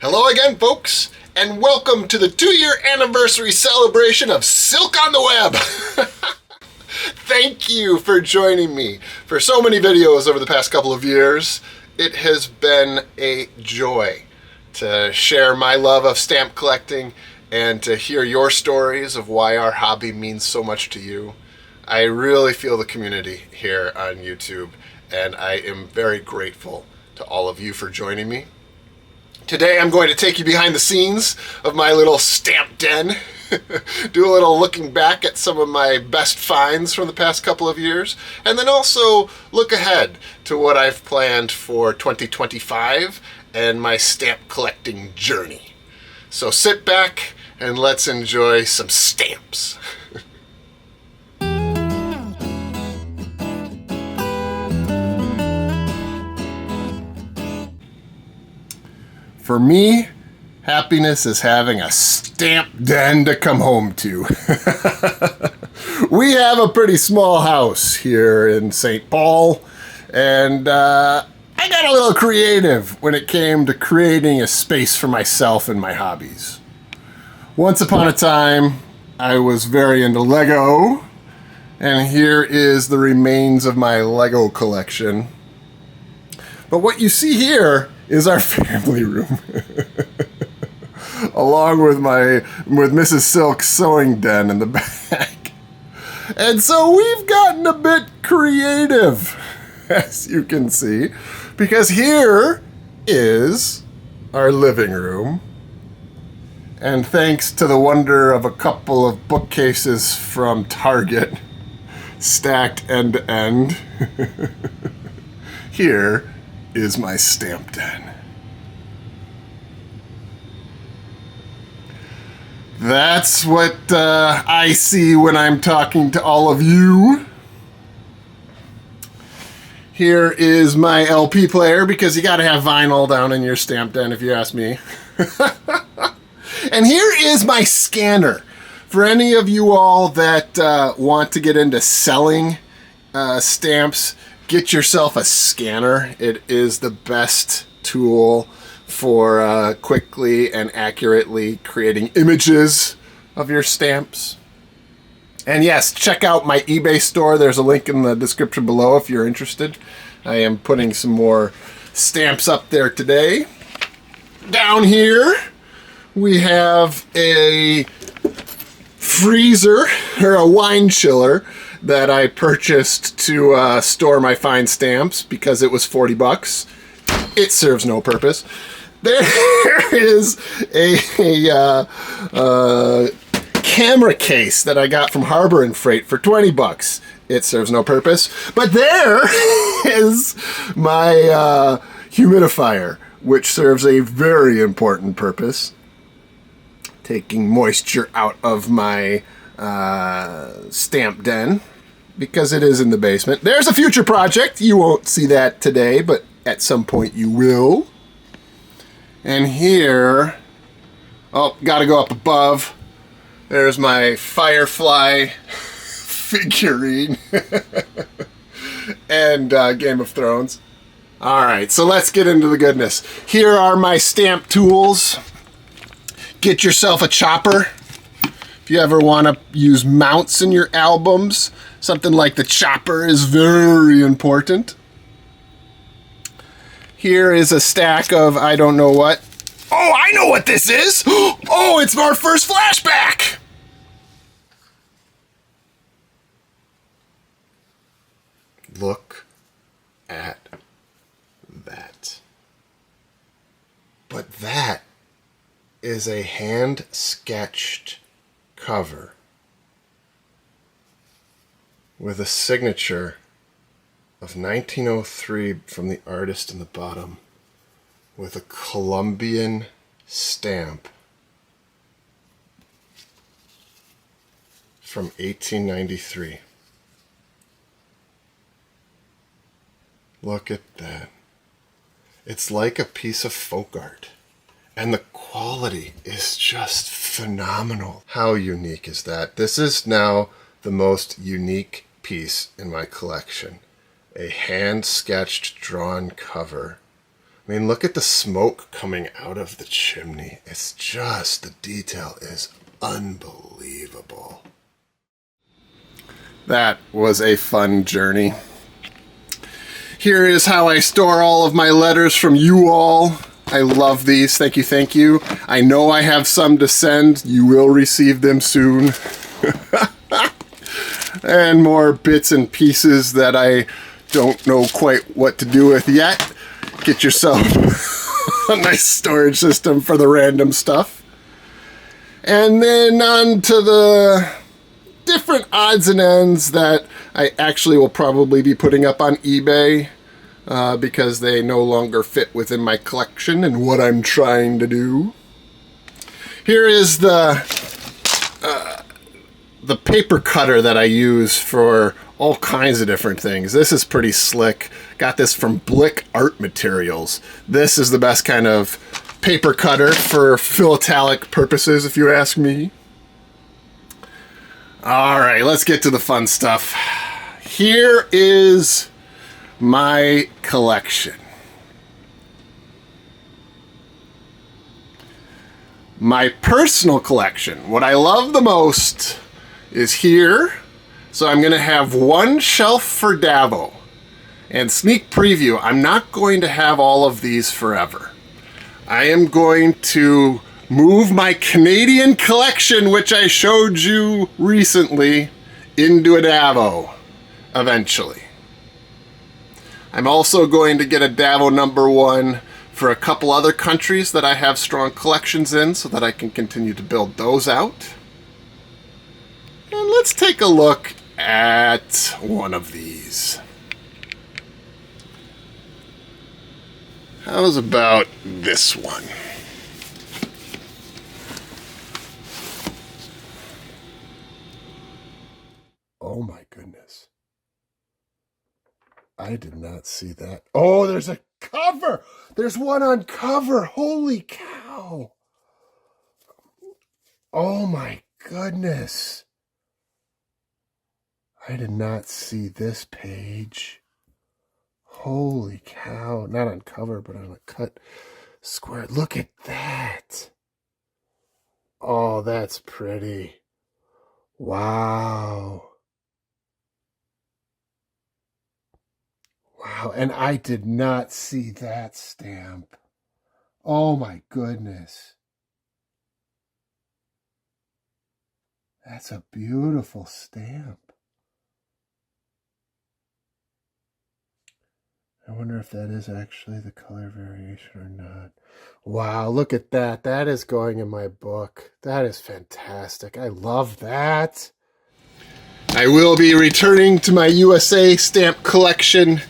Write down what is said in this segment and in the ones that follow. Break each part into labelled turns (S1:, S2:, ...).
S1: Hello again, folks, and welcome to the 2-year anniversary celebration of Silk on the Web. Thank you for joining me for so many videos over the past couple of years. It has been a joy to share my love of stamp collecting and to hear your stories of why our hobby means so much to you. I really feel the community here on YouTube, and I am very grateful to all of you for joining me. Today I'm going to take you behind the scenes of my little stamp den, do a little looking back at some of my best finds from the past couple of years, and then also look ahead to what I've planned for 2025 and my stamp collecting journey. So sit back and let's enjoy some stamps. For me, happiness is having a stamp den to come home to. We have a pretty small house here in St. Paul, and I got a little creative when it came to creating a space for myself and my hobbies. Once upon a time, I was very into Lego, and here is the remains of my Lego collection. But what you see here is our family room, along with Mrs. Silk's sewing den in the back. And so we've gotten a bit creative, as you can see, because here is our living room. And thanks to the wonder of a couple of bookcases from Target, stacked end to end, here is my stamp den. That's what I see when I'm talking to all of you. Here is my LP player, because you gotta have vinyl down in your stamp den if you ask me. And here is my scanner. For any of you all that want to get into selling stamps, get yourself a scanner. It is the best tool for quickly and accurately creating images of your stamps. And yes, check out my eBay store. There's a link in the description below if you're interested. I am putting some more stamps up there today. Down here, we have a freezer, or a wine chiller, that I purchased to store my fine stamps because it was 40 bucks. It serves no purpose. There is a camera case that I got from Harbor and Freight for 20 bucks. It serves no purpose. But there is my humidifier, which serves a very important purpose, taking moisture out of my stamp den, because it is in the basement. There's a future project. You won't see that today, but at some point you will. And here, oh, gotta go up above. There's my Firefly figurine and Game of Thrones. All right, so let's get into the goodness. Here are my stamp tools. Get yourself a chopper. If you ever want to use mounts in your albums, something like the chopper is very important. Here is a stack of I don't know what. Oh, I know what this is! Oh, it's our first flashback! Look at that. But that is a hand-sketched cover with a signature of 1903 from the artist in the bottom, with a Colombian stamp from 1893. Look at that. It's like a piece of folk art, and the quality is just phenomenal. How unique is that? This is now the most unique piece in my collection. A hand-sketched, drawn cover I mean, look at the smoke coming out of the chimney. It's just, the detail is unbelievable. That was a fun journey. Here is how I store all of my letters from you all. I love these. Thank you, thank you. I know I have some to send. You will receive them soon. And more bits and pieces that I don't know quite what to do with yet. Get yourself a nice storage system for the random stuff. And then on to the different odds and ends that I actually will probably be putting up on eBay because they no longer fit within my collection and what I'm trying to do. Here is the paper cutter that I use for all kinds of different things. This is pretty slick. Got this from Blick Art Materials. This is the best kind of paper cutter for philatelic purposes, if you ask me. All right, let's get to the fun stuff. Here is my collection. My personal collection, what I love the most, is here. So I'm going to have one shelf for Davo. And sneak preview, I'm not going to have all of these forever. I am going to move my Canadian collection, which I showed you recently, into a Davo eventually. I'm also going to get a Davo #1 for a couple other countries that I have strong collections in so that I can continue to build those out. And let's take a look at one of these. How's about this one? Oh my goodness. I did not see that. Oh, there's a cover. There's one on cover. Holy cow. Oh my goodness. I did not see this page. Holy cow. Not on cover, but on a cut square. Look at that. Oh, that's pretty. Wow. Wow, and I did not see that stamp. Oh my goodness. That's a beautiful stamp. I wonder if that is actually the color variation or not. Wow, look at that. That is going in my book. That is fantastic. I love that. I will be returning to my USA stamp collection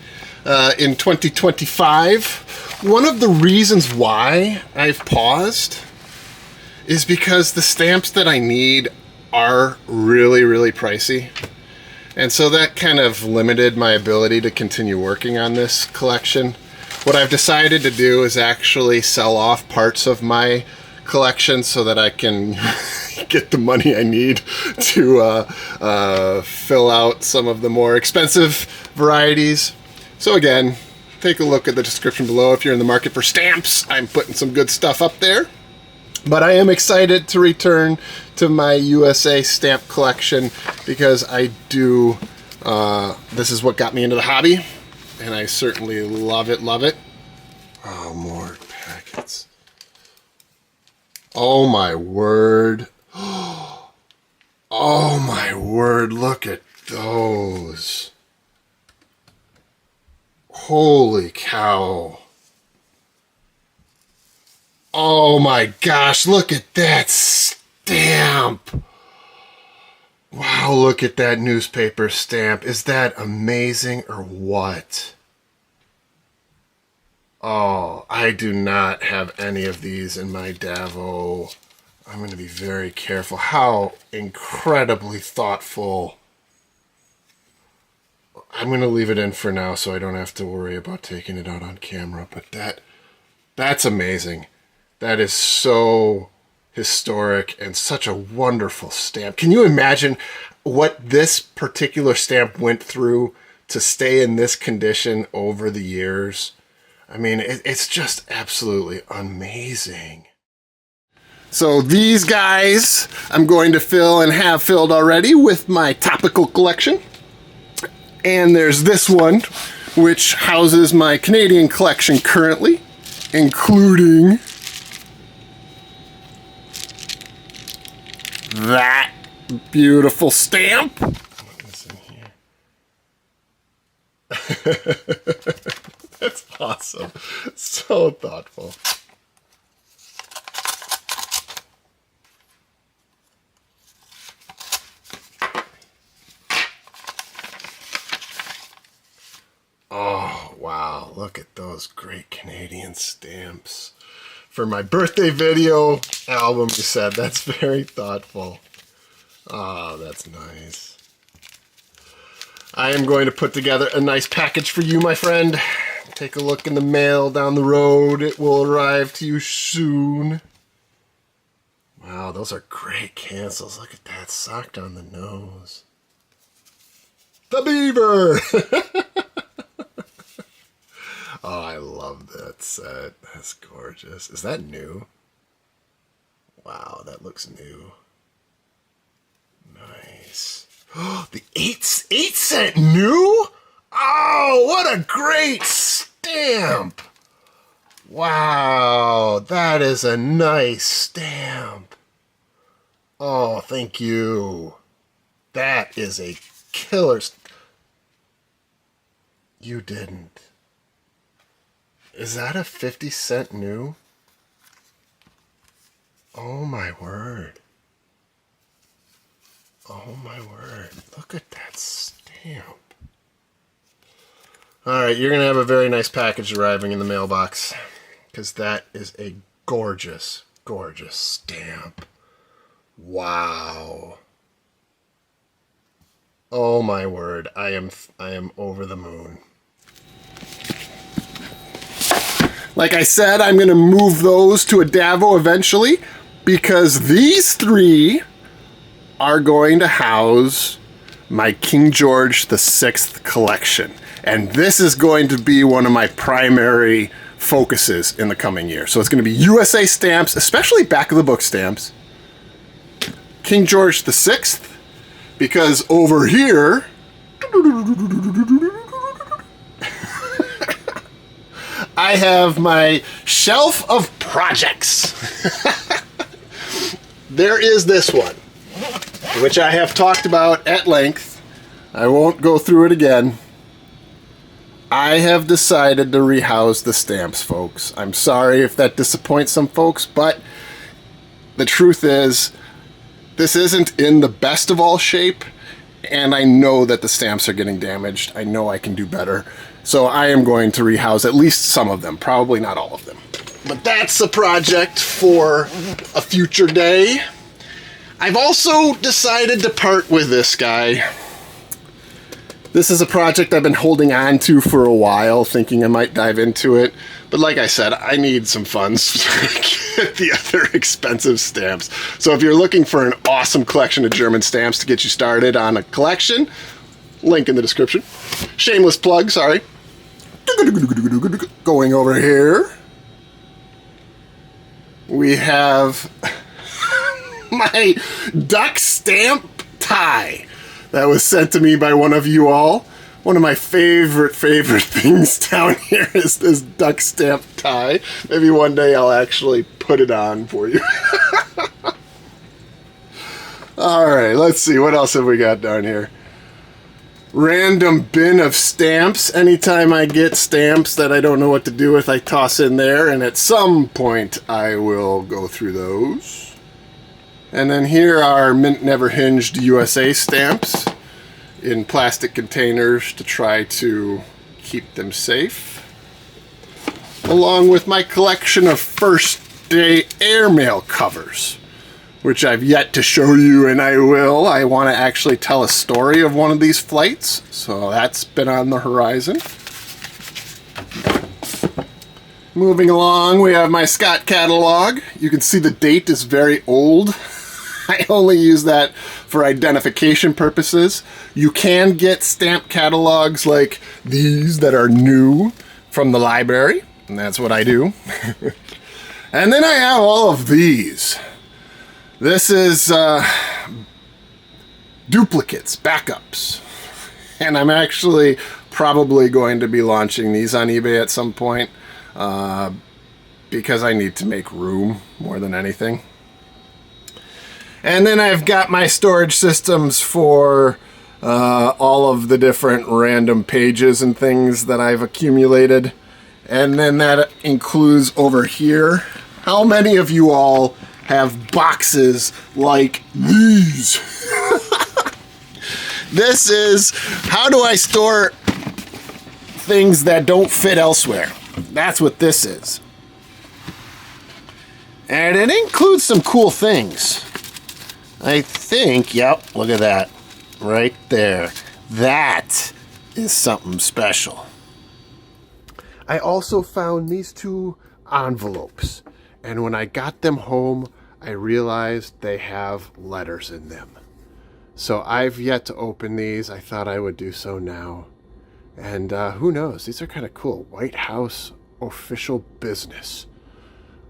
S1: in 2025. One of the reasons why I've paused is because the stamps that I need are really, really pricey. And so that kind of limited my ability to continue working on this collection. What I've decided to do is actually sell off parts of my collection so that I can get the money I need to fill out some of the more expensive varieties. So again, take a look at the description below if you're in the market for stamps. I'm putting some good stuff up there. But I am excited to return to my USA stamp collection because I do, this is what got me into the hobby, and I certainly love it, love it. Oh, more packets. Oh my word. Oh my word, look at those. Holy cow. Oh my gosh, look at that stamp. Wow, look at that newspaper stamp. Is that amazing or what? Oh, I do not have any of these in my Davo. I'm going to be very careful. How incredibly thoughtful. I'm going to leave it in for now so I don't have to worry about taking it out on camera. But that's amazing. That is so historic and such a wonderful stamp. Can you imagine what this particular stamp went through to stay in this condition over the years? I mean, it's just absolutely amazing. So these guys I'm going to fill and have filled already with my topical collection. And there's this one, which houses my Canadian collection currently, including that beautiful stamp. What's in here? That's awesome. So thoughtful. Oh, wow. Look at those great Canadian stamps. For my birthday video album, you said. That's very thoughtful. Oh, that's nice. I am going to put together a nice package for you, my friend. Take a look in the mail down the road. It will arrive to you soon. Wow, those are great cancels. Look at that, socked on the nose. The beaver! Oh, I love that set. That's gorgeous. Is that new? Wow, that looks new. Nice. Oh, the 8-cent new? Oh, what a great stamp. Wow, that is a nice stamp. Oh, thank you. That is a killer. You didn't. Is that a 50-cent new? Oh my word. Oh my word. Look at that stamp. Alright, you're going to have a very nice package arriving in the mailbox. Because that is a gorgeous, gorgeous stamp. Wow. Oh my word. I am over the moon. Like I said, I'm going to move those to a Davo eventually because these three are going to house my King George VI collection. And this is going to be one of my primary focuses in the coming year. So it's going to be USA stamps, especially back of the book stamps. King George VI, because over here I have my shelf of projects. There is this one, which I have talked about at length. I won't go through it again. I have decided to rehouse the stamps, folks. I'm sorry if that disappoints some folks, but the truth is, this isn't in the best of all shape, and I know that the stamps are getting damaged. I know I can do better. So I am going to rehouse at least some of them, probably not all of them. But that's a project for a future day. I've also decided to part with this guy. This is a project I've been holding on to for a while, thinking I might dive into it. But like I said, I need some funds to get the other expensive stamps. So if you're looking for an awesome collection of German stamps to get you started on a collection, link in the description. Shameless plug, sorry. Going over here, we have my duck stamp tie that was sent to me by one of you all. One of my favorite things down here is this duck stamp tie. Maybe one day I'll actually put it on for you. Alright, let's see. What else have we got down here? Random bin of stamps. Anytime I get stamps that I don't know what to do with, I toss in there, and at some point I will go through those. And then here are Mint Never Hinged USA stamps in plastic containers to try to keep them safe. Along with my collection of first day airmail covers, which I've yet to show you, and I will. I want to actually tell a story of one of these flights, so that's been on the horizon. Moving along, we have my Scott catalog. You can see the date is very old. I only use that for identification purposes. You can get stamp catalogs like these that are new from the library. and that's what I do. And then I have all of these. This is duplicates, backups. And I'm actually probably going to be launching these on eBay at some point because I need to make room more than anything. And then I've got my storage systems for all of the different random pages and things that I've accumulated. And then that includes over here. How many of you all have boxes like these? This is how do I store things that don't fit elsewhere. That's what this is. And it includes some cool things. I think, yep, look at that. Right there. That is something special. I also found these two envelopes. And when I got them home, I realized they have letters in them. So I've yet to open these. I thought I would do so now. And who knows? These are kind of cool. White House official business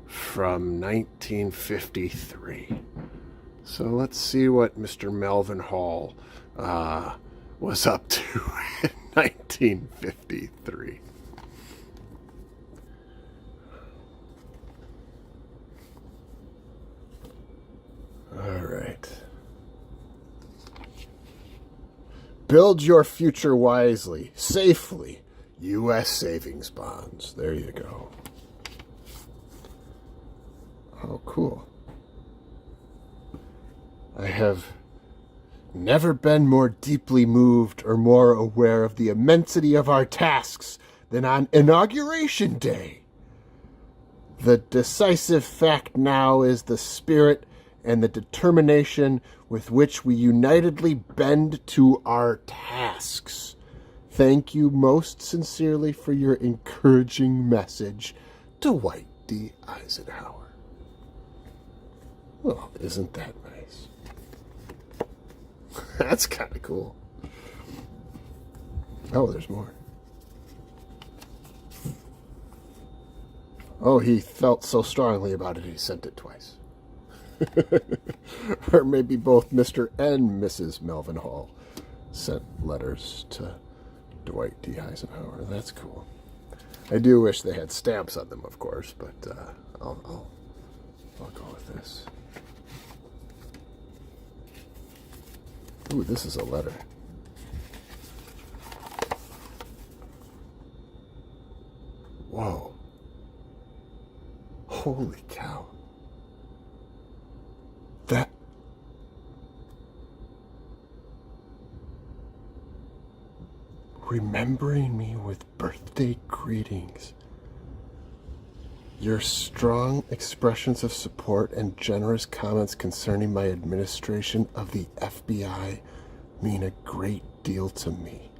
S1: from 1953. So let's see what Mr. Melvin Hall was up to in 1953. All right. Build your future wisely, safely. U.S. savings bonds. There you go. Oh, cool. I have never been more deeply moved or more aware of the immensity of our tasks than on Inauguration Day. The decisive fact now is the spirit and the determination with which we unitedly bend to our tasks. Thank you most sincerely for your encouraging message, Dwight D. Eisenhower. Well, isn't that nice? That's kind of cool. Oh, there's more. Oh, he felt so strongly about it, he sent it twice. Or maybe both Mr. and Mrs. Melvin Hall sent letters to Dwight D. Eisenhower. That's cool. I do wish they had stamps on them, of course, but I'll go with this. Ooh, this is a letter. Whoa. Holy cow. That... Remembering me with birthday greetings. Your strong expressions of support and generous comments concerning my administration of the FBI mean a great deal to me.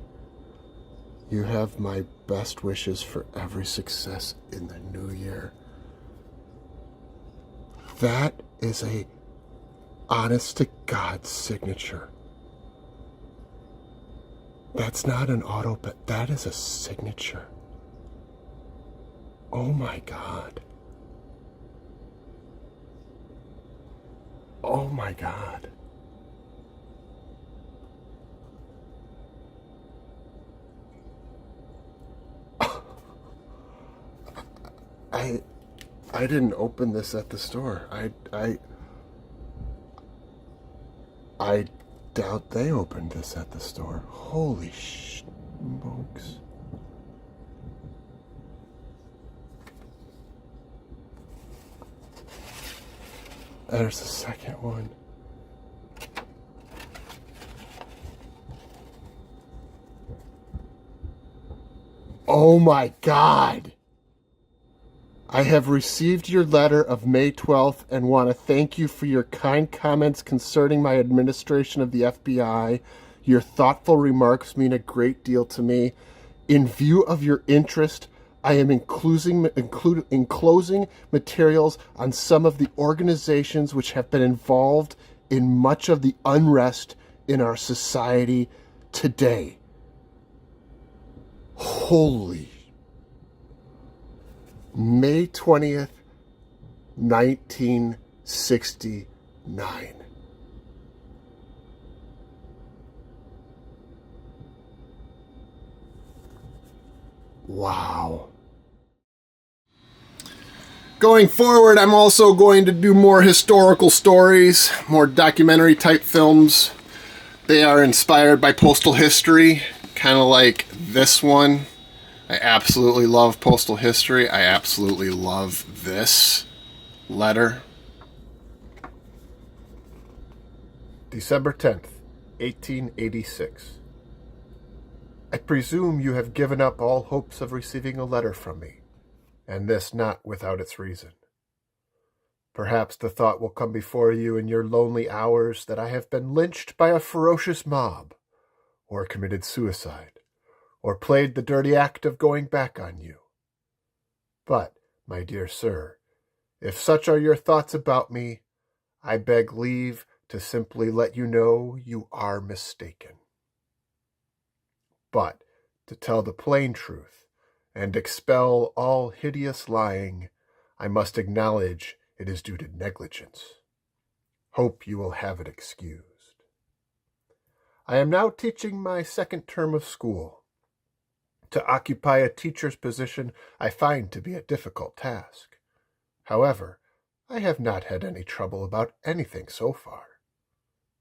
S1: You have my best wishes for every success in the new year. That is a honest-to-God signature. That's not an auto, but that is a signature. Oh my God. Oh my God. I didn't open this at the store. I doubt they opened this at the store. Holy smokes. There's the second one. Oh my God. I have received your letter of May 12th and want to thank you for your kind comments concerning my administration of the FBI. Your thoughtful remarks mean a great deal to me. In view of your interest, I am enclosing materials on some of the organizations which have been involved in much of the unrest in our society today. Holy. May 20th, 1969. Wow. Going forward, I'm also going to do more historical stories, more documentary type films. They are inspired by postal history, kind of like this one. I absolutely love postal history. I absolutely love this letter. December 10th, 1886. I presume you have given up all hopes of receiving a letter from me, and this not without its reason. Perhaps the thought will come before you in your lonely hours that I have been lynched by a ferocious mob, or committed suicide, or played the dirty act of going back on you. But, my dear sir, if such are your thoughts about me, I beg leave to simply let you know you are mistaken. But, to tell the plain truth, and expel all hideous lying, I must acknowledge it is due to negligence. Hope you will have it excused. I am now teaching my second term of school. To occupy a teacher's position I find to be a difficult task. However, I have not had any trouble about anything so far.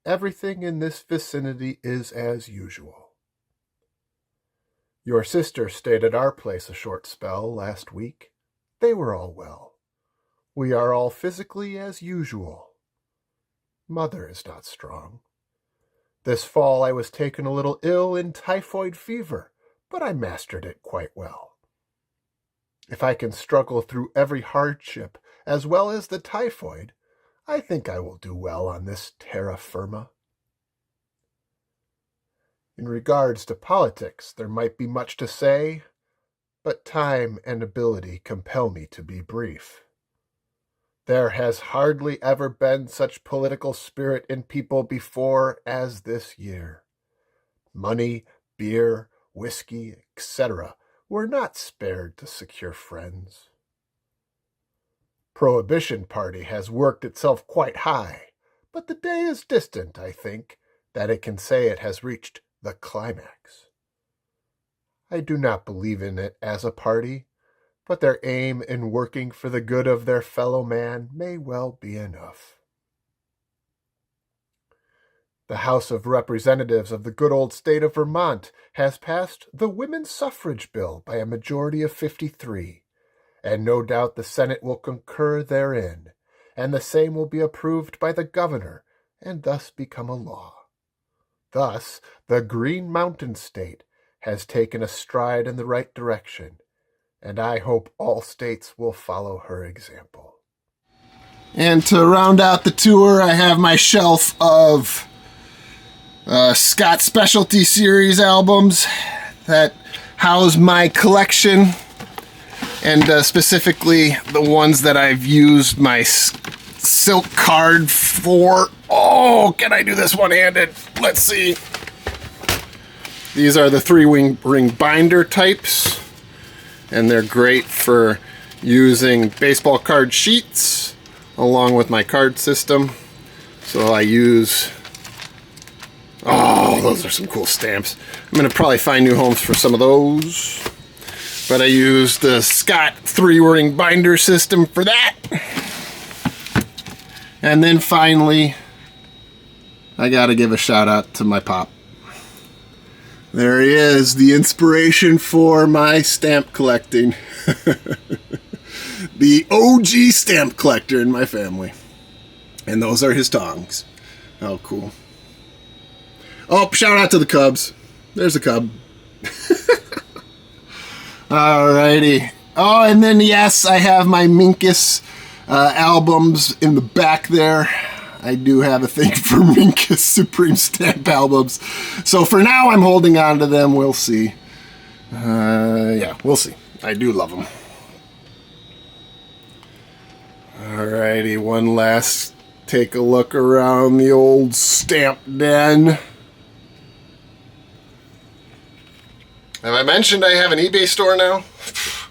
S1: Everything in this vicinity is as usual. Your sister stayed at our place a short spell last week. They were all well. We are all physically as usual. Mother is not strong. This fall I was taken a little ill in typhoid fever, but I mastered it quite well. If I can struggle through every hardship as well as the typhoid, I think I will do well on this terra firma. In regards to politics, there might be much to say, but time and ability compel me to be brief. There has hardly ever been such political spirit in people before as this year. Money, beer, whiskey, etc. were not spared to secure friends. Prohibition party has worked itself quite high, but the day is distant, I think, that it can say it has reached the climax. I do not believe in it as a party, but their aim in working for the good of their fellow man may well be enough. The House of Representatives of the good old state of Vermont has passed the women's suffrage bill by a majority of 53, and no doubt the Senate will concur therein, and the same will be approved by the governor and thus become a law. Thus, the Green Mountain State has taken a stride in the right direction, and I hope all states will follow her example. And to round out the tour, I have my shelf of Scott Specialty Series albums that house my collection, and specifically the ones that I've used my silk card for. Oh, can I do this one-handed? Let's see. These are the 3-ring binder types, and they're great for using baseball card sheets along with my card system. So I use... Oh, those are some cool stamps. I'm going to probably find new homes for some of those. But I use the Scott 3-ring binder system for that. And then finally, I got to give a shout out to my pop. There he is, the inspiration for my stamp collecting. The OG stamp collector in my family. And those are his tongs. Oh, cool. Oh, shout out to the Cubs. There's a Cub. Alrighty. Oh, and then, yes, I have my Minkus albums in the back there. I do have a thing for Minkus Supreme Stamp albums. So for now, I'm holding on to them. We'll see. Yeah, we'll see. I do love them. Alrighty, one last take a look around the old stamp den. Have I mentioned I have an eBay store now?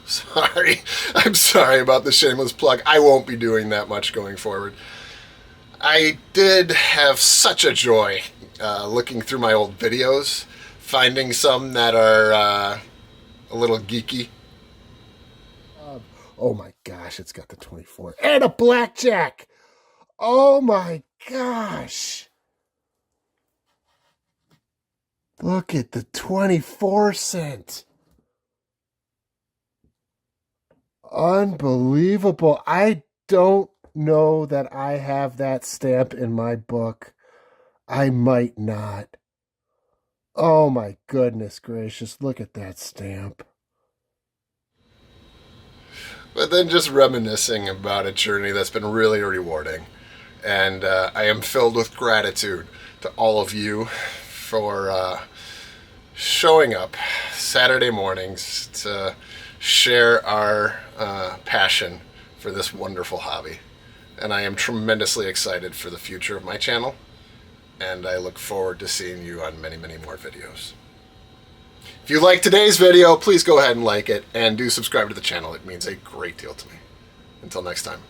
S1: So sorry. I'm sorry about the shameless plug. I won't be doing that much going forward. I did have such a joy looking through my old videos, finding some that are a little geeky. Oh my gosh, it's got the 24 and a blackjack. Oh my gosh. Look at the 24 cent. Unbelievable. I don't know that I have that stamp in my book. I might not. Oh my goodness gracious, look at that stamp. But then just reminiscing about a journey that's been really rewarding. And I am filled with gratitude to all of you for showing up Saturday mornings to share our passion for this wonderful hobby. And I am tremendously excited for the future of my channel, and I look forward to seeing you on many, many more videos. If you like today's video, please go ahead and like it, and do subscribe to the channel. It means a great deal to me. Until next time.